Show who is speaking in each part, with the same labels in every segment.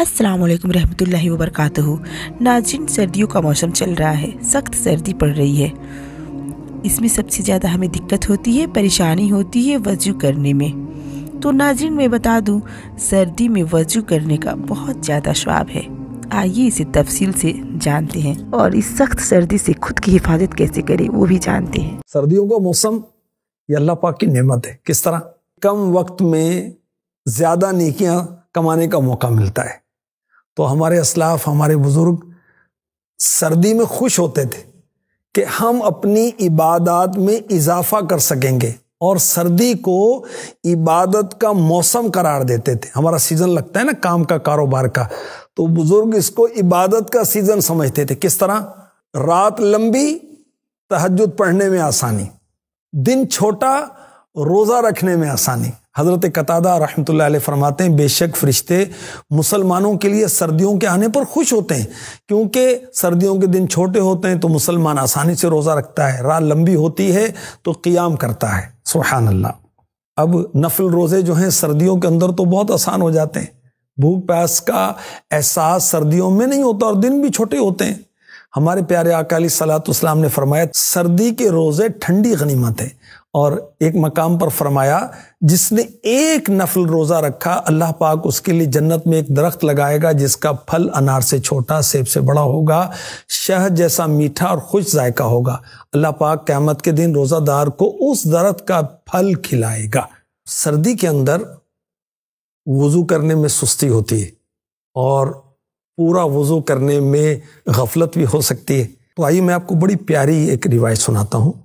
Speaker 1: अस्सलाम वालेकुम रहमतुल्लाहि व बरकातहू। नाज़रीन, सर्दियों का मौसम चल रहा है, सख्त सर्दी पड़ रही है। इसमें सबसे ज़्यादा हमें दिक्कत होती है, परेशानी होती है वज़ू करने में। तो नाज़रीन, मैं बता दूं, सर्दी में वज़ू करने का बहुत ज़्यादा सवाब है। आइए इसे तफसील से जानते हैं और इस सख्त सर्दी से खुद की हिफाजत कैसे करें वो भी जानते हैं।
Speaker 2: सर्दियों का मौसम ये अल्लाह पाक की नेमत है। किस तरह? कम वक्त में ज़्यादा नेकियां कमाने का मौका मिलता है। तो हमारे असलाफ, हमारे बुजुर्ग सर्दी में खुश होते थे कि हम अपनी इबादत में इजाफा कर सकेंगे और सर्दी को इबादत का मौसम करार देते थे। हमारा सीजन लगता है ना काम का, कारोबार का, तो बुजुर्ग इसको इबादत का सीजन समझते थे। किस तरह? रात लंबी, तहज्जुद पढ़ने में आसानी, दिन छोटा, रोजा रखने में आसानी। हजरत कतादा रहमतुल्लाह अलैह फरमाते हैं, बेशक फरिश्ते मुसलमानों के लिए सर्दियों के आने पर खुश होते हैं, क्योंकि सर्दियों के दिन छोटे होते हैं तो मुसलमान आसानी से रोजा रखता है, रात लंबी होती है तो क़ियाम करता है। सुभान अल्लाह। अब नफल रोजे जो हैं सर्दियों के अंदर तो बहुत आसान हो जाते हैं। भूख प्यास का एहसास सर्दियों में नहीं होता और दिन भी छोटे होते हैं। हमारे प्यारे आका अलैहिस्सलातु वस्सलाम ने फरमाया, सर्दी के रोजे ठंडी गनीमत है। और एक मकाम पर फरमाया, जिसने एक नफल रोजा रखा अल्लाह पाक उसके लिए जन्नत में एक दरख्त लगाएगा जिसका फल अनार से छोटा, सेब से बड़ा होगा, शहद जैसा मीठा और खुश जायका होगा। अल्लाह पाक क़यामत के दिन रोजादार को उस दरख्त का फल खिलाएगा। सर्दी के अंदर वुजू करने में सुस्ती होती है और पूरा वुजू करने में गफलत भी हो सकती है। तो आइए मैं आपको बड़ी प्यारी एक रिवायत सुनाता हूँ।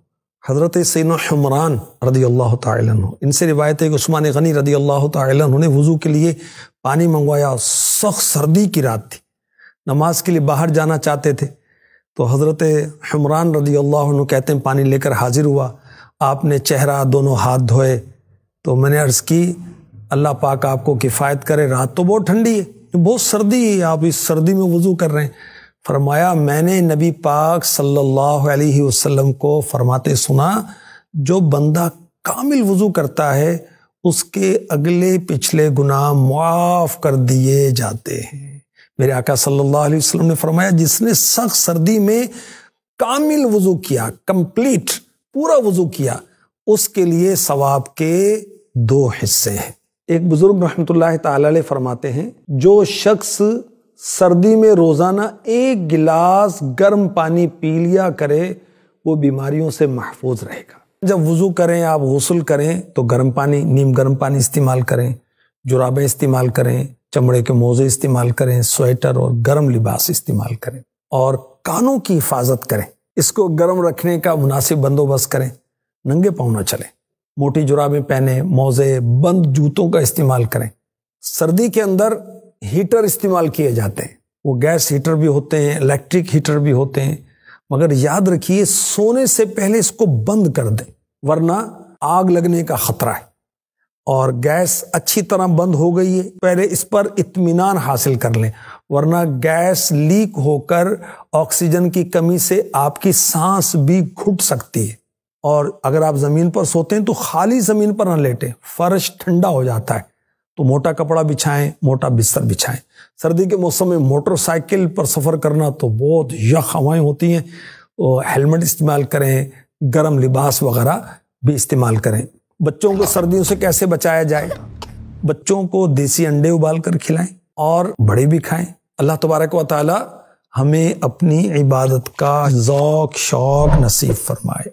Speaker 2: हज़रत सैयदना हुमरान रज़ियल्लाहु ताला अन्हु, इनसे रिवायत है कि उस्मान गनी रज़ियल्लाहु ताला अन्हु ने वुजू के लिए पानी मंगवाया। सख्त सर्दी की रात थी, नमाज के लिए बाहर जाना चाहते थे। तो हज़रत हुमरान रज़ियल्लाहु अन्हु कहते हैं, पानी लेकर हाजिर हुआ, आपने चेहरा दोनों हाथ धोए। तो मैंने अर्ज़ की, अल्लाह पाक आपको किफ़ायत करे, रात तो बहुत ठंडी है, बहुत सर्दी है, आप इस सर्दी में वुजू कर रहे हैं। फरमाया, मैंने नबी पाक सल्लल्लाहु अलैहि वसल्लम को फरमाते सुना, जो बंदा कामिल वुजू करता है उसके अगले पिछले गुनाह माफ कर दिए जाते हैं। मेरे आका सल्लल्लाहु अलैहि वसल्लम ने फरमाया, जिसने सख्त सर्दी में कामिल वुजू किया, कंप्लीट पूरा वुजू किया, उसके लिए सवाब के दो हिस्से हैं। एक बुजुर्ग रहमतुल्लाह ताला अलैह फरमाते हैं, जो शख्स सर्दी में रोजाना एक गिलास गर्म पानी पी लिया करे वो बीमारियों से महफूज रहेगा। जब वुजू करें, आप गुस्ल करें तो गर्म पानी, नीम गर्म पानी इस्तेमाल करें, जुराबें इस्तेमाल करें, चमड़े के मोजे इस्तेमाल करें, स्वेटर और गर्म लिबास इस्तेमाल करें और कानों की हिफाजत करें। इसको गर्म रखने का मुनासिब बंदोबस्त करें, नंगे पाँव न चलें, मोटी जुराबें पहने, मोजे, बंद जूतों का इस्तेमाल करें। सर्दी के अंदर हीटर इस्तेमाल किए जाते हैं, वो गैस हीटर भी होते हैं, इलेक्ट्रिक हीटर भी होते हैं, मगर याद रखिए सोने से पहले इसको बंद कर दें, वरना आग लगने का खतरा है। और गैस अच्छी तरह बंद हो गई है, पहले इस पर इत्मीनान हासिल कर लें, वरना गैस लीक होकर ऑक्सीजन की कमी से आपकी सांस भी घुट सकती है। और अगर आप जमीन पर सोते हैं तो खाली जमीन पर न लेटें, फर्श ठंडा हो जाता है, तो मोटा कपड़ा बिछाएं, मोटा बिस्तर बिछाएं। सर्दी के मौसम में मोटरसाइकिल पर सफ़र करना तो बहुत यख हवाएं होती हैं, तो हेलमेट इस्तेमाल करें, गर्म लिबास वगैरह भी इस्तेमाल करें। बच्चों को सर्दियों से कैसे बचाया जाए? बच्चों को देसी अंडे उबाल कर खिलाएं और बड़े भी खाएं। अल्लाह तबारक व तआला हमें अपनी इबादत का ज़ौक़ शौक़ नसीब फरमाए।